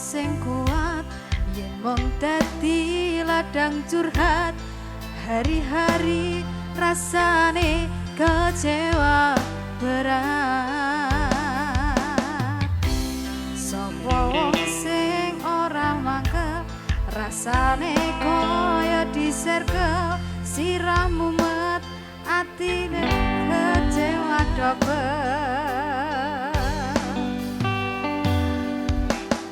sing kuat, yen mung dadi ladang curhat. Hari-hari rasane kecewa berat. Sopo wong sing ora mangkep, rasane koyo diserkel. Sirah mumet, atine kecewa dobel.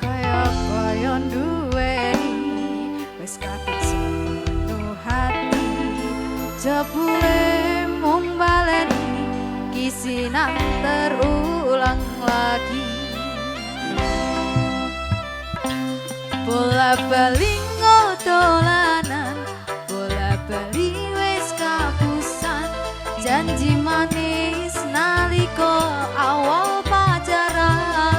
Kaya duweni wis kadung sepenuh hati, jebule mung baleni kisinan terulang lagi. Bola-bali dolanan, bola-bali wis kapusan. Janji manis nalika awal pacaran,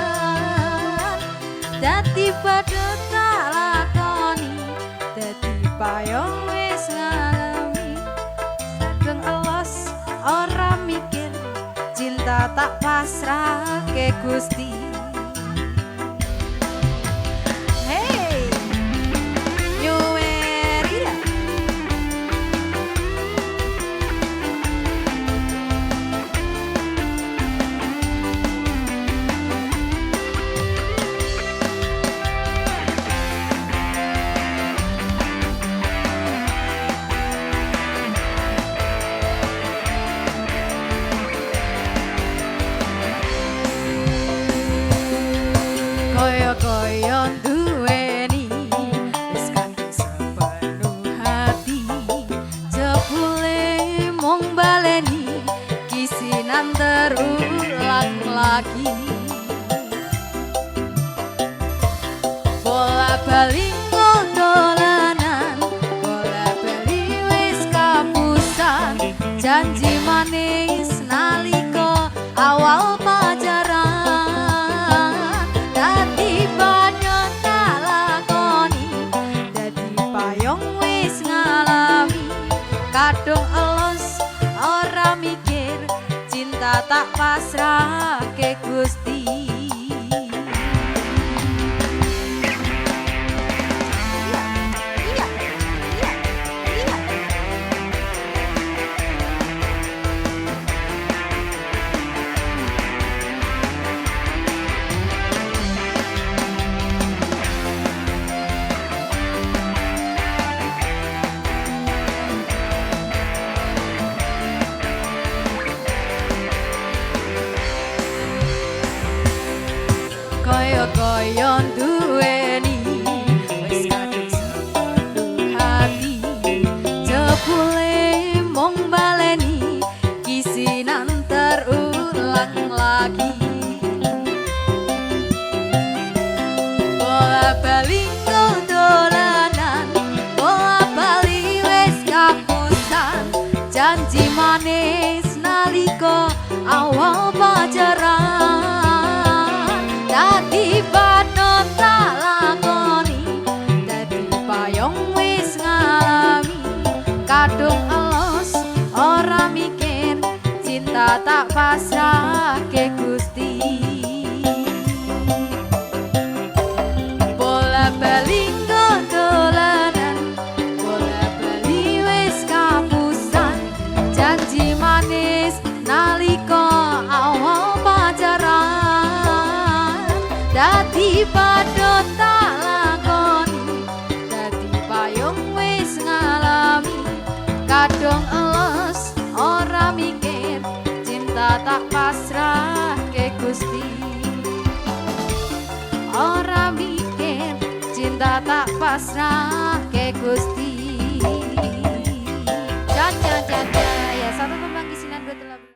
dadi badhe tak lakoni, dadi payung wis ngalami. Kadung elos ora mikir, cinta tak pasrahke Gusti. Koyo duweni wis kadung sepenuh hati, jebule mung baleni kisinan terulang lagi. Bola-bali dolanan, bola-bali wis kapusan. Janji manis nalika awal pacaran, dadi badhe tak lakoni, dadi payung wis ngalami. Kadung elos ora mikir, cinta tak pasrahke Gusti. Koyo duweni wis kadung sepenuh hati, jebule mung baleni kisinan terulang lagi. Bola-bali dolanan, bola-bali wis kapusan. Janji manis nalika awal pacaran, dadi badhe tak lakoni, dadi payung wis ngalami. Kadung elos ora mikir, cinta tak pasrahke Gusti. Bola-bali dolanan, bola-bali wis kapusan. Janji manis nalika awal pacaran, dadi badhe tak lakoni, dadi payung wis ngalami. Kadung elos ora mikir, cinta tak pasrahke Gusti. Ora mikir, cinta tak pasrahke Gusti.